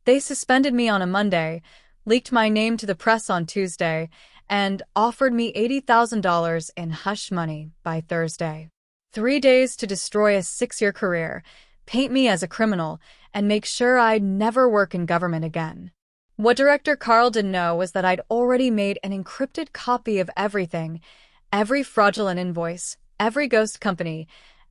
They suspended me on a Monday, leaked my name to the press on Tuesday, and offered me $80,000 in hush money by Thursday. 3 days to destroy a 6-year career, paint me as a criminal, and make sure I'd never work in government again. What Director Carl didn't know was that I'd already made an encrypted copy of everything, every fraudulent invoice, every ghost company,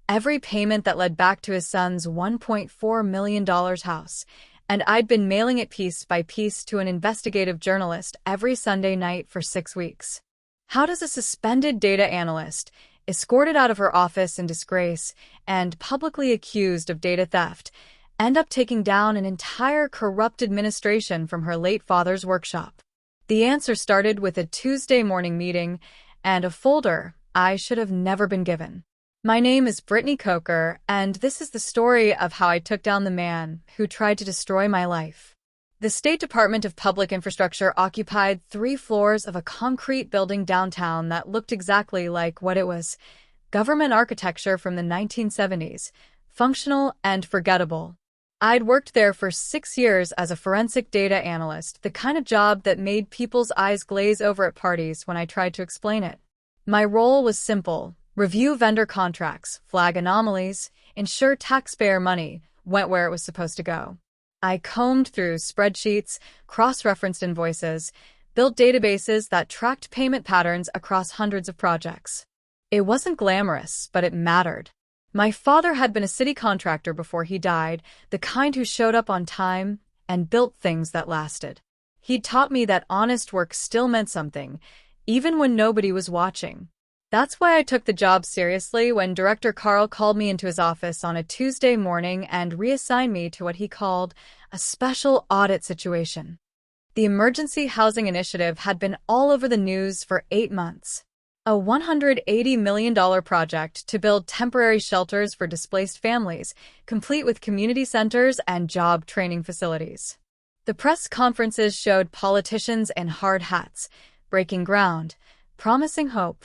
every payment that led back to his son's $1.4 million house, and I'd been mailing it piece by piece to an investigative journalist every Sunday night for 6 weeks. How does a suspended data analyst, escorted out of her office in disgrace and publicly accused of data theft, end up taking down an entire corrupt administration from her late father's workshop? The answer started with a Tuesday morning meeting and a folder I should have never been given. My name is Brittany Coker, and this is the story of how I took down the man who tried to destroy my life. The State Department of Public Infrastructure occupied 3 floors of a concrete building downtown that looked exactly like what it was: government architecture from the 1970s, functional and forgettable. I'd worked there for 6 years as a forensic data analyst, the kind of job that made people's eyes glaze over at parties when I tried to explain it. My role was simple: review vendor contracts, flag anomalies, ensure taxpayer money went where it was supposed to go. I combed through spreadsheets, cross-referenced invoices, built databases that tracked payment patterns across hundreds of projects. It wasn't glamorous, but it mattered. My father had been a city contractor before he died, the kind who showed up on time and built things that lasted. He'd taught me that honest work still meant something, even when nobody was watching. That's why I took the job seriously when Director Carl called me into his office on a Tuesday morning and reassigned me to what he called a special audit situation. The Emergency Housing Initiative had been all over the news for 8 months. A $180 million project to build temporary shelters for displaced families, complete with community centers and job training facilities. The press conferences showed politicians in hard hats, breaking ground, promising hope.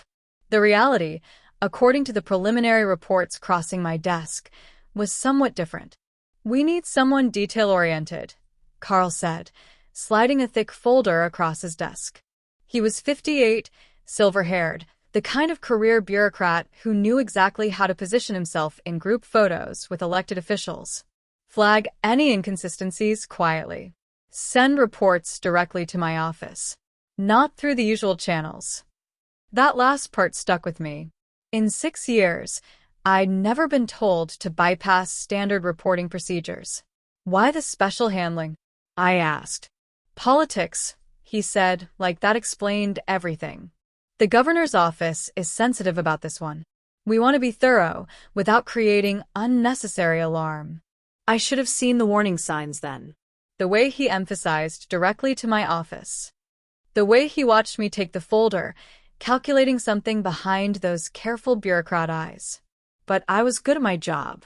The reality, according to the preliminary reports crossing my desk, was somewhat different. "We need someone detail-oriented," Carl said, sliding a thick folder across his desk. He was 58, silver-haired, the kind of career bureaucrat who knew exactly how to position himself in group photos with elected officials. Flag any inconsistencies quietly. Send reports directly to my office. Not through the usual channels. That last part stuck with me. In 6 years, I'd never been told to bypass standard reporting procedures. "Why the special handling?" I asked. "Politics," he said, like that explained everything. "The governor's office is sensitive about this one. We want to be thorough, without creating unnecessary alarm." I should have seen the warning signs then. The way he emphasized directly to my office. The way he watched me take the folder, calculating something behind those careful bureaucrat eyes. But I was good at my job.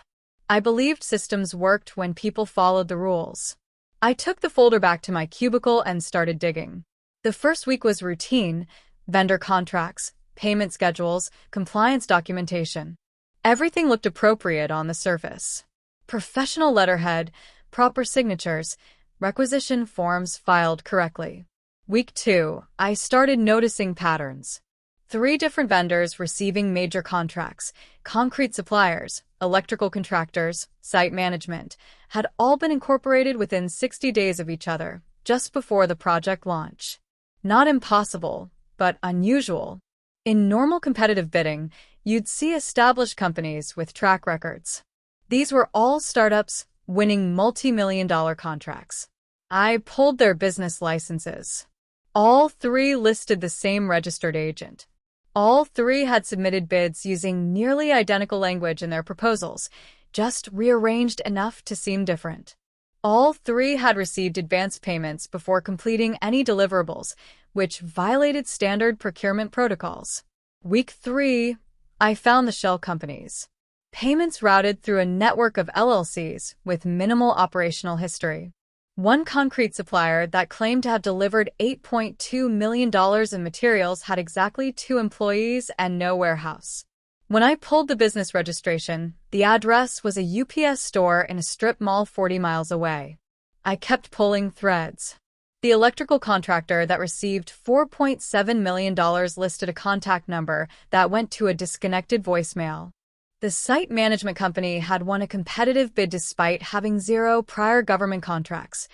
I believed systems worked when people followed the rules. I took the folder back to my cubicle and started digging. The first week was routine: vendor contracts, payment schedules, compliance documentation. Everything looked appropriate on the surface. Professional letterhead, proper signatures, requisition forms filed correctly. Week 2, I started noticing patterns. 3 different vendors receiving major contracts, concrete suppliers, electrical contractors, site management, had all been incorporated within 60 days of each other, just before the project launch. Not impossible, but unusual. In normal competitive bidding, you'd see established companies with track records. These were all startups winning multi-million-dollar contracts. I pulled their business licenses. All 3 listed the same registered agent. All 3 had submitted bids using nearly identical language in their proposals, just rearranged enough to seem different. All 3 had received advance payments before completing any deliverables, which violated standard procurement protocols. Week 3, I found the shell companies. Payments routed through a network of LLCs with minimal operational history. One concrete supplier that claimed to have delivered $8.2 million in materials had exactly 2 employees and no warehouse. When I pulled the business registration, the address was a UPS store in a strip mall 40 miles away. I kept pulling threads. The electrical contractor that received $4.7 million listed a contact number that went to a disconnected voicemail. The site management company had won a competitive bid despite having 0 prior government contracts,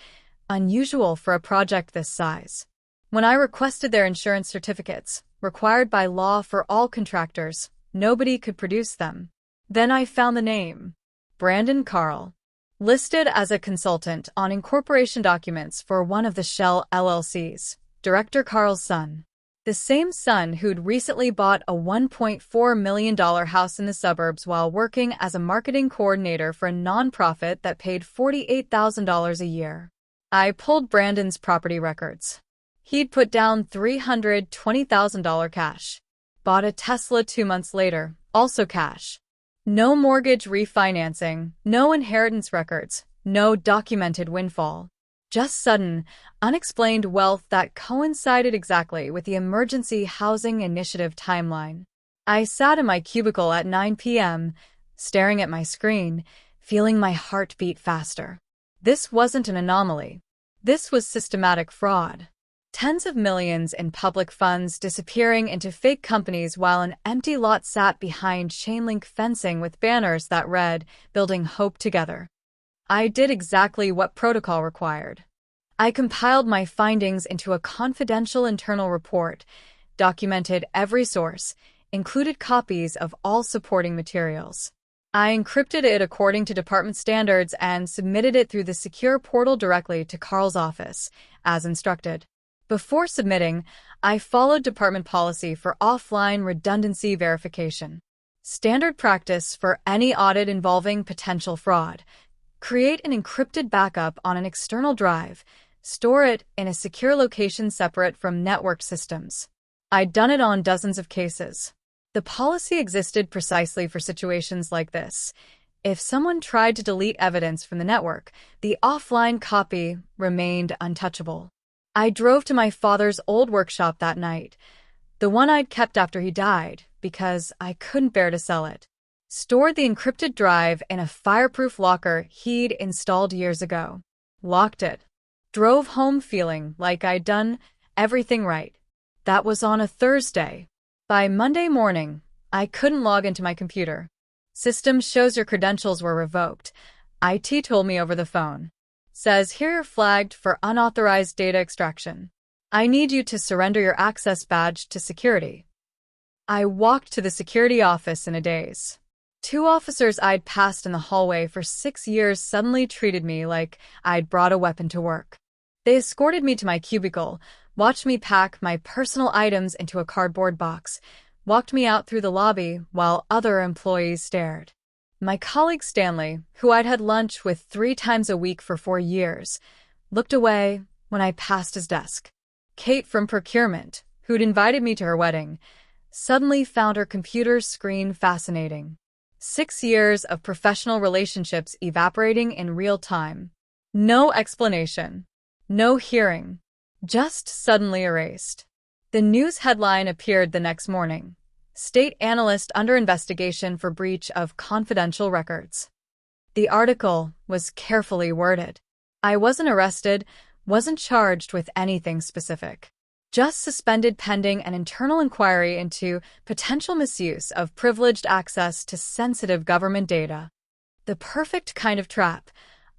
unusual for a project this size. When I requested their insurance certificates, required by law for all contractors, nobody could produce them. Then I found the name. Brandon Carl. Listed as a consultant on incorporation documents for one of the Shell LLCs, Director Carl's son. The same son who'd recently bought a $1.4 million house in the suburbs while working as a marketing coordinator for a nonprofit that paid $48,000 a year. I pulled Brandon's property records. He'd put down $320,000 cash. Bought a Tesla 2 months later, also cash. No mortgage refinancing, no inheritance records, no documented windfall. Just sudden, unexplained wealth that coincided exactly with the Emergency Housing Initiative timeline. I sat in my cubicle at 9 p.m., staring at my screen, feeling my heart beat faster. This wasn't an anomaly. This was systematic fraud. Tens of millions in public funds disappearing into fake companies while an empty lot sat behind chain-link fencing with banners that read, "Building Hope Together." I did exactly what protocol required. I compiled my findings into a confidential internal report, documented every source, included copies of all supporting materials. I encrypted it according to department standards and submitted it through the secure portal directly to Carl's office, as instructed. Before submitting, I followed department policy for offline redundancy verification. Standard practice for any audit involving potential fraud. Create an encrypted backup on an external drive. Store it in a secure location separate from network systems. I'd done it on dozens of cases. The policy existed precisely for situations like this. If someone tried to delete evidence from the network, the offline copy remained untouchable. I drove to my father's old workshop that night, the one I'd kept after he died, because I couldn't bear to sell it. Stored the encrypted drive in a fireproof locker he'd installed years ago. Locked it. Drove home feeling like I'd done everything right. That was on a Thursday. By Monday morning, I couldn't log into my computer. System shows your credentials were revoked. IT told me over the phone. Says here you're flagged for unauthorized data extraction. I need you to surrender your access badge to security. I walked to the security office in a daze. 2 officers I'd passed in the hallway for 6 years suddenly treated me like I'd brought a weapon to work. They escorted me to my cubicle, watched me pack my personal items into a cardboard box, walked me out through the lobby while other employees stared. My colleague Stanley, who I'd had lunch with 3 times a week for 4 years, looked away when I passed his desk. Kate from procurement, who'd invited me to her wedding, suddenly found her computer's screen fascinating. 6 years of professional relationships evaporating in real time. No explanation. No hearing. Just suddenly erased. The news headline appeared the next morning. State analyst under investigation for breach of confidential records. The article was carefully worded. I wasn't arrested, wasn't charged with anything specific. Just suspended pending an internal inquiry into potential misuse of privileged access to sensitive government data. The perfect kind of trap.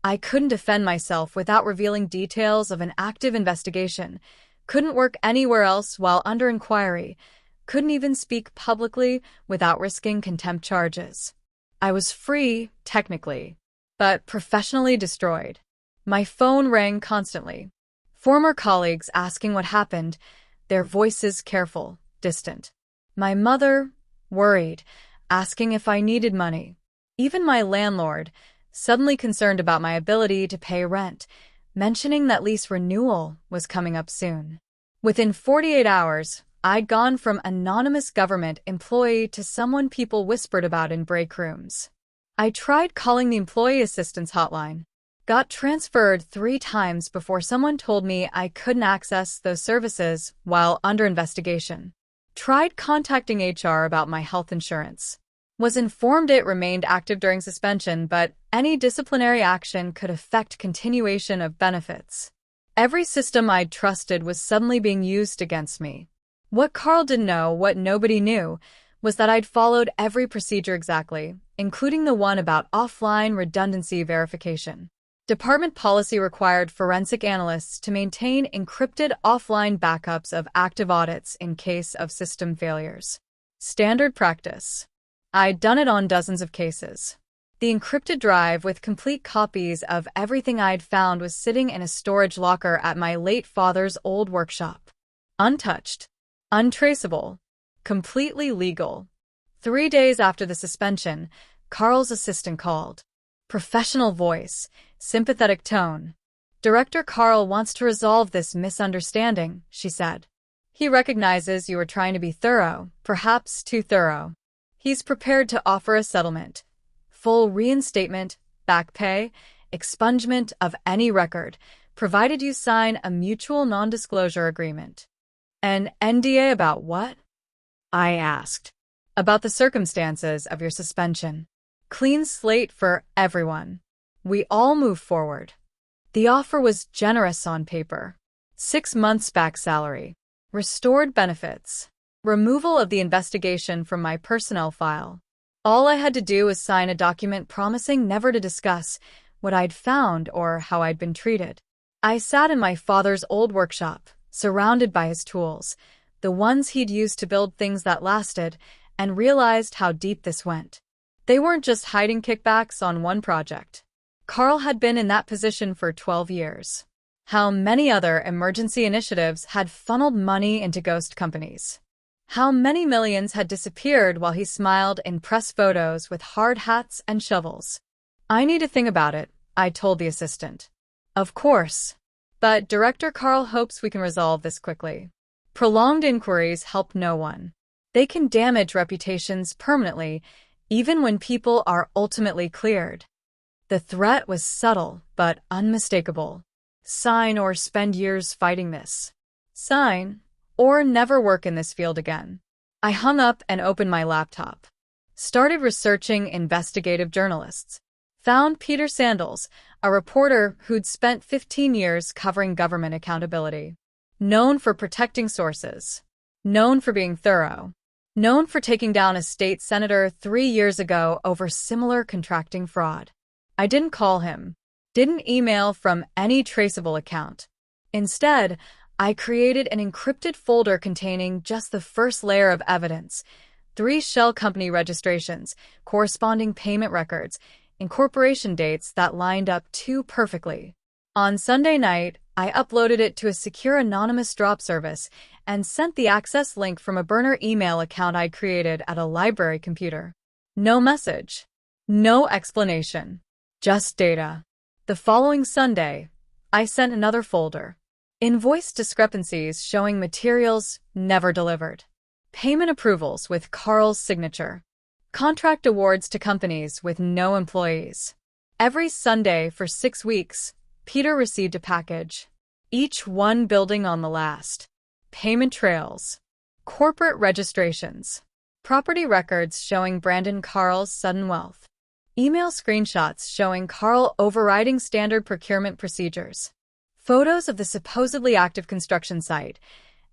I couldn't defend myself without revealing details of an active investigation, couldn't work anywhere else while under inquiry, couldn't even speak publicly without risking contempt charges. I was free, technically, but professionally destroyed. My phone rang constantly. Former colleagues asking what happened, their voices careful, distant. My mother, worried, asking if I needed money. Even my landlord, suddenly concerned about my ability to pay rent, mentioning that lease renewal was coming up soon. Within 48 hours, I'd gone from anonymous government employee to someone people whispered about in break rooms. I tried calling the employee assistance hotline. Got transferred 3 times before someone told me I couldn't access those services while under investigation. Tried contacting HR about my health insurance. Was informed it remained active during suspension, but any disciplinary action could affect continuation of benefits. Every system I'd trusted was suddenly being used against me. What Carl didn't know, what nobody knew, was that I'd followed every procedure exactly, including the one about offline redundancy verification. Department policy required forensic analysts to maintain encrypted offline backups of active audits in case of system failures. Standard practice. I'd done it on dozens of cases. The encrypted drive with complete copies of everything I'd found was sitting in a storage locker at my late father's old workshop. Untouched. Untraceable. Completely legal. 3 days after the suspension, Carl's assistant called. Professional voice, sympathetic tone. "Director Carl wants to resolve this misunderstanding," she said. "He recognizes you were trying to be thorough, perhaps too thorough. He's prepared to offer a settlement. Full reinstatement, back pay, expungement of any record, provided you sign a mutual non-disclosure agreement." "An NDA about what?" I asked. "About the circumstances of your suspension. Clean slate for everyone. We all move forward." The offer was generous on paper. 6 months back salary. Restored benefits. Removal of the investigation from my personnel file. All I had to do was sign a document promising never to discuss what I'd found or how I'd been treated. I sat in my father's old workshop, surrounded by his tools, the ones he'd used to build things that lasted, and realized how deep this went. They weren't just hiding kickbacks on one project. Carl had been in that position for 12 years. How many other emergency initiatives had funneled money into ghost companies. How many millions had disappeared while he smiled in press photos with hard hats and shovels. "I need to think about it," I told the assistant. "Of course. But Director Carl hopes we can resolve this quickly. Prolonged inquiries help no one. They can damage reputations permanently, even when people are ultimately cleared." The threat was subtle but unmistakable. Sign or spend years fighting this. Sign or never work in this field again. I hung up and opened my laptop. Started researching investigative journalists. Found Peter Sandals, a reporter who'd spent 15 years covering government accountability. Known for protecting sources. Known for being thorough. Known for taking down a state senator 3 years ago over similar contracting fraud. I didn't call him. Didn't email from any traceable account. Instead, I created an encrypted folder containing just the first layer of evidence: 3 shell company registrations, corresponding payment records, incorporation dates that lined up too perfectly. On Sunday night, I uploaded it to a secure anonymous drop service and sent the access link from a burner email account I'd created at a library computer. No message. No explanation. Just data. The following Sunday, I sent another folder. Invoice discrepancies showing materials never delivered. Payment approvals with Carl's signature. Contract awards to companies with no employees. Every Sunday for 6 weeks, Peter received a package, each one building on the last. Payment trails. Corporate registrations. Property records showing Brandon Carl's sudden wealth. Email screenshots showing Carl overriding standard procurement procedures. Photos of the supposedly active construction site,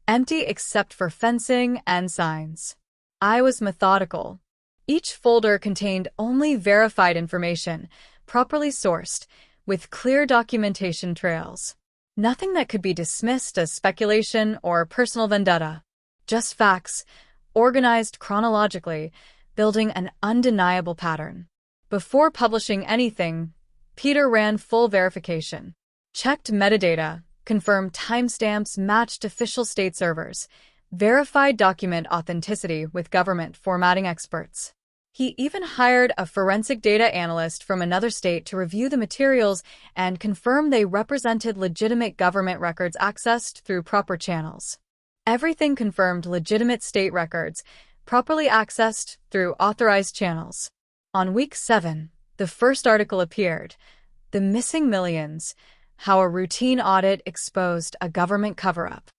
empty except for fencing and signs. I was methodical. Each folder contained only verified information, properly sourced, with clear documentation trails. Nothing that could be dismissed as speculation or personal vendetta. Just facts, organized chronologically, building an undeniable pattern. Before publishing anything, Peter ran full verification. Checked metadata, confirmed timestamps matched official state servers, verified document authenticity with government formatting experts. He even hired a forensic data analyst from another state to review the materials and confirm they represented legitimate government records accessed through proper channels. Everything confirmed legitimate state records, properly accessed through authorized channels. On week 7, the first article appeared, "The Missing Millions: How a Routine Audit Exposed a Government Cover-Up."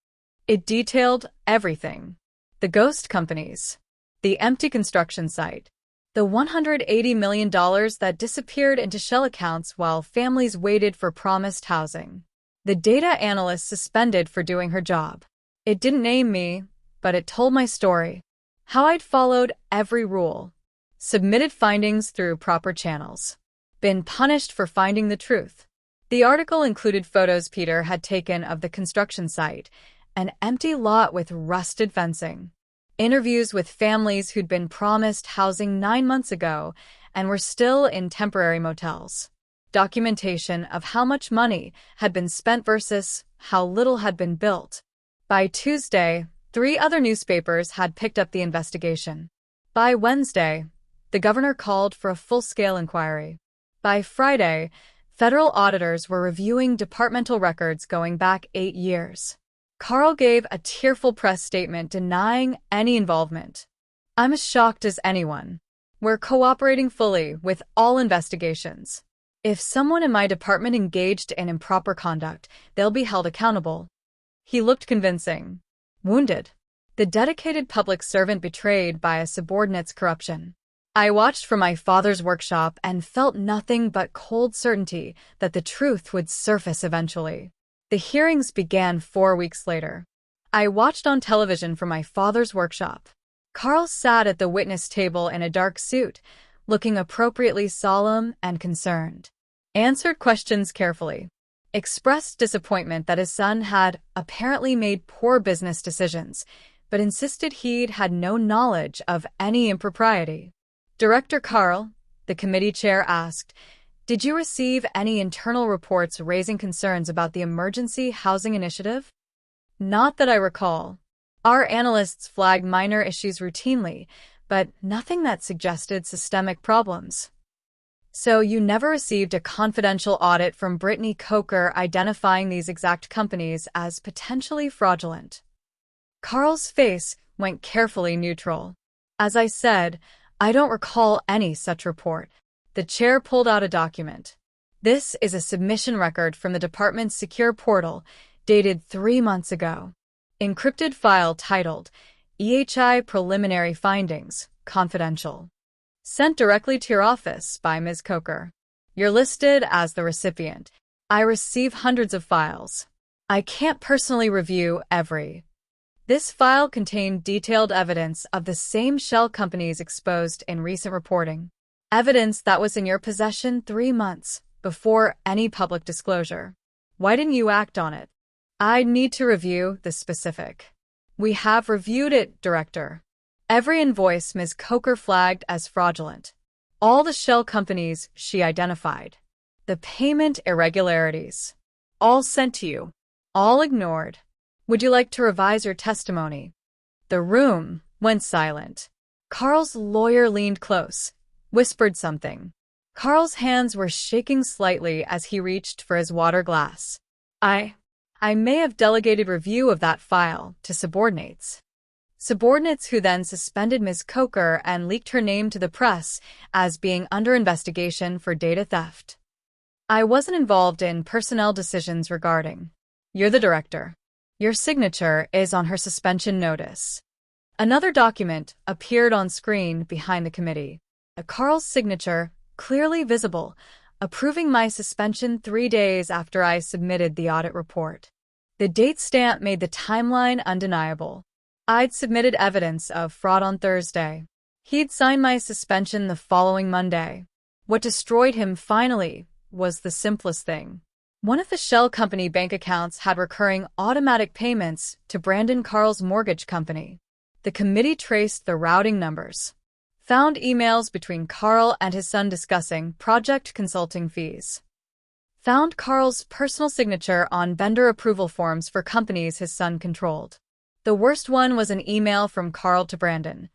It detailed everything. The ghost companies, the empty construction site, The $180 million that disappeared into shell accounts while families waited for promised housing. The data analyst suspended for doing her job. It didn't name me, but it told my story. How I'd followed every rule. Submitted findings through proper channels. Been punished for finding the truth. The article included photos Peter had taken of the construction site, an empty lot with rusted fencing. Interviews with families who'd been promised housing 9 months ago and were still in temporary motels. Documentation of how much money had been spent versus how little had been built. By Tuesday, 3 other newspapers had picked up the investigation. By Wednesday, the governor called for a full-scale inquiry. By Friday, federal auditors were reviewing departmental records going back 8 years. Carl gave a tearful press statement denying any involvement. "I'm as shocked as anyone. We're cooperating fully with all investigations. If someone in my department engaged in improper conduct, they'll be held accountable." He looked convincing. Wounded. The dedicated public servant betrayed by a subordinate's corruption. I watched from my father's workshop and felt nothing but cold certainty that the truth would surface eventually. The hearings began 4 weeks later. I watched on television from my father's workshop. Carl sat at the witness table in a dark suit, looking appropriately solemn and concerned. Answered questions carefully. Expressed disappointment that his son had apparently made poor business decisions, but insisted he'd had no knowledge of any impropriety. "Director Carl," the committee chair asked, "did you receive any internal reports raising concerns about the emergency housing initiative?" "Not that I recall. Our analysts flagged minor issues routinely, but nothing that suggested systemic problems." "So you never received a confidential audit from Brittany Coker identifying these exact companies as potentially fraudulent?" Carl's face went carefully neutral. "As I said, I don't recall any such report." The chair pulled out a document. "This is a submission record from the department's secure portal, dated 3 months ago. Encrypted file titled, EHI Preliminary Findings, Confidential. Sent directly to your office by Ms. Coker. You're listed as the recipient. I receive hundreds of files. I can't personally review every. This file contained detailed evidence of the same shell companies exposed in recent reporting. Evidence that was in your possession 3 months before any public disclosure. Why didn't you act on it?" "I need to review the specific." "We have reviewed it, Director. Every invoice Ms. Coker flagged as fraudulent. All the shell companies she identified. The payment irregularities. All sent to you. All ignored. Would you like to revise your testimony?" The room went silent. Carl's lawyer leaned close, whispered something. Carl's hands were shaking slightly as he reached for his water glass. I may have delegated review of that file to subordinates. Subordinates who then suspended Ms. Coker and leaked her name to the press as being under investigation for data theft. I wasn't involved in personnel decisions regarding. You're the director. Your signature is on her suspension notice. Another document appeared on screen behind the committee. Carl's signature, clearly visible, approving my suspension 3 days after I submitted the audit report. The date stamp made the timeline undeniable. I'd submitted evidence of fraud on Thursday. He'd signed my suspension the following Monday. What destroyed him finally was the simplest thing. One of the shell company bank accounts had recurring automatic payments to Brandon Carl's mortgage company. The committee traced the routing numbers. Found emails between Carl and his son discussing project consulting fees. Found Carl's personal signature on vendor approval forms for companies his son controlled. The worst one was an email from Carl to Brandon.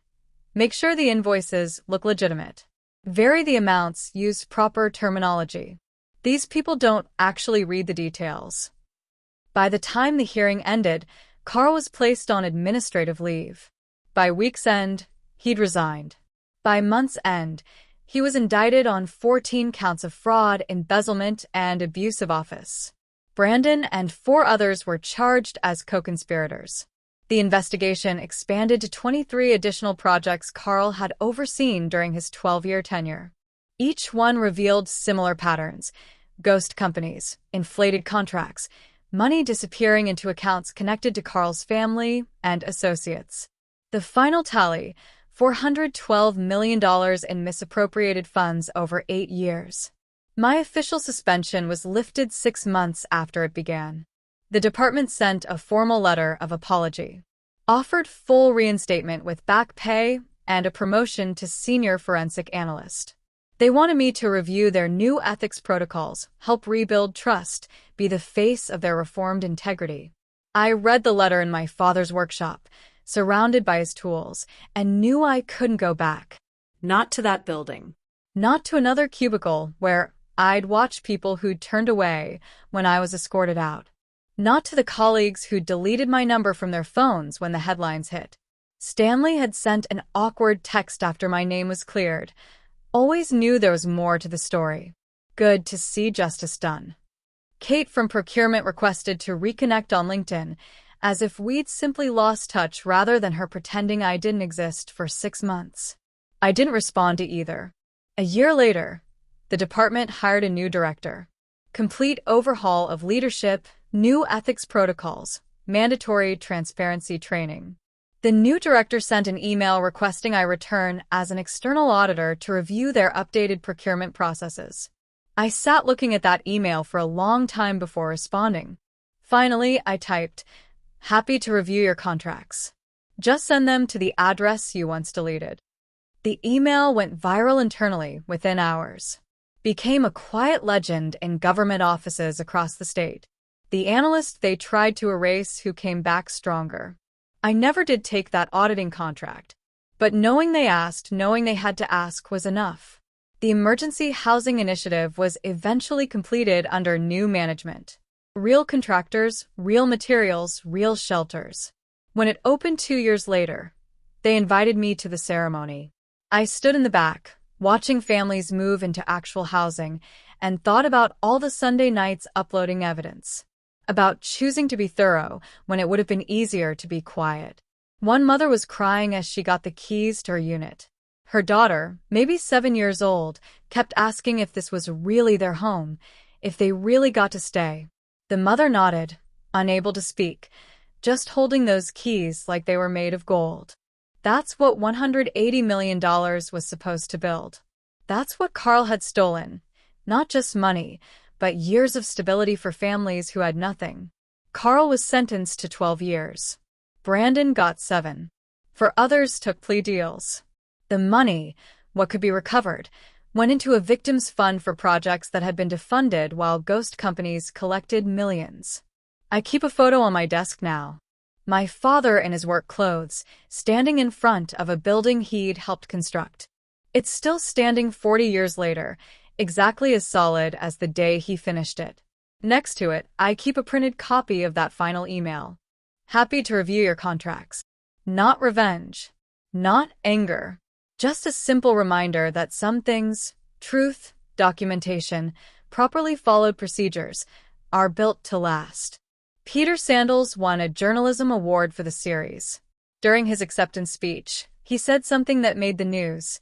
Make sure the invoices look legitimate. Vary the amounts, use proper terminology. These people don't actually read the details. By the time the hearing ended, Carl was placed on administrative leave. By week's end, he'd resigned. By month's end, he was indicted on 14 counts of fraud, embezzlement, and abuse of office. Brandon and 4 others were charged as co-conspirators. The investigation expanded to 23 additional projects Carl had overseen during his 12-year tenure. Each one revealed similar patterns: ghost companies, inflated contracts, money disappearing into accounts connected to Carl's family and associates. The final tally: $412 million in misappropriated funds over 8 years. My official suspension was lifted 6 months after it began. The department sent a formal letter of apology, offered full reinstatement with back pay, and a promotion to senior forensic analyst. They wanted me to review their new ethics protocols, help rebuild trust, be the face of their reformed integrity. I read the letter in my father's workshop, surrounded by his tools, and knew I couldn't go back. Not to that building. Not to another cubicle where I'd watch people who'd turned away when I was escorted out. Not to the colleagues who'd deleted my number from their phones when the headlines hit. Stanley had sent an awkward text after my name was cleared. Always knew there was more to the story. Good to see justice done. Kate from procurement requested to reconnect on LinkedIn, as if we'd simply lost touch rather than her pretending I didn't exist for 6 months. I didn't respond to either. A year later, the department hired a new director. Complete overhaul of leadership, new ethics protocols, mandatory transparency training. The new director sent an email requesting I return as an external auditor to review their updated procurement processes. I sat looking at that email for a long time before responding. Finally, I typed, "Happy to review your contracts. Just send them to the address you once deleted." The email went viral internally within hours. Became a quiet legend in government offices across the state. The analyst they tried to erase who came back stronger. I never did take that auditing contract. But knowing they asked, knowing they had to ask was enough. The Emergency Housing Initiative was eventually completed under new management. Real contractors, real materials, real shelters. When it opened 2 years later, they invited me to the ceremony. I stood in the back, watching families move into actual housing, and thought about all the Sunday nights uploading evidence. About choosing to be thorough when it would have been easier to be quiet. One mother was crying as she got the keys to her unit. Her daughter, maybe 7 years old, kept asking if this was really their home, if they really got to stay. The mother nodded, unable to speak, just holding those keys like they were made of gold. That's what $180 million was supposed to build. That's what Carl had stolen. Not just money, but years of stability for families who had nothing. Carl was sentenced to 12 years. Brandon got 7. For others took plea deals. The money, what could be recovered, went into a victims fund for projects that had been defunded while ghost companies collected millions. I keep a photo on my desk now. My father in his work clothes, standing in front of a building he'd helped construct. It's still standing 40 years later, exactly as solid as the day he finished it. Next to it, I keep a printed copy of that final email. Happy to review your contracts. Not revenge. Not anger. Just a simple reminder that some things, truth, documentation, properly followed procedures, are built to last. Peter Sandals won a journalism award for the series. During his acceptance speech, he said something that made the news.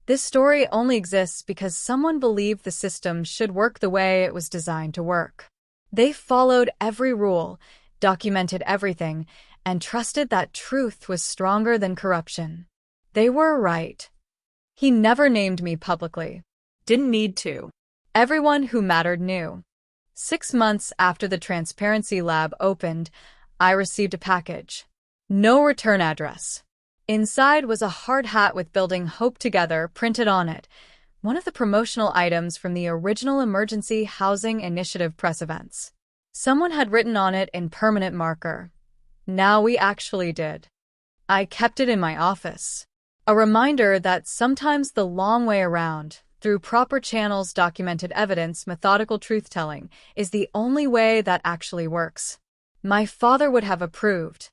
This story only exists because someone believed the system should work the way it was designed to work. They followed every rule, documented everything, and trusted that truth was stronger than corruption. They were right. He never named me publicly. Didn't need to. Everyone who mattered knew. 6 months after the Transparency Lab opened, I received a package. No return address. Inside was a hard hat with "Building Hope Together" printed on it, one of the promotional items from the original Emergency Housing Initiative press events. Someone had written on it in permanent marker. Now we actually did. I kept it in my office. A reminder that sometimes the long way around, through proper channels, documented evidence, methodical truth-telling, is the only way that actually works. My father would have approved.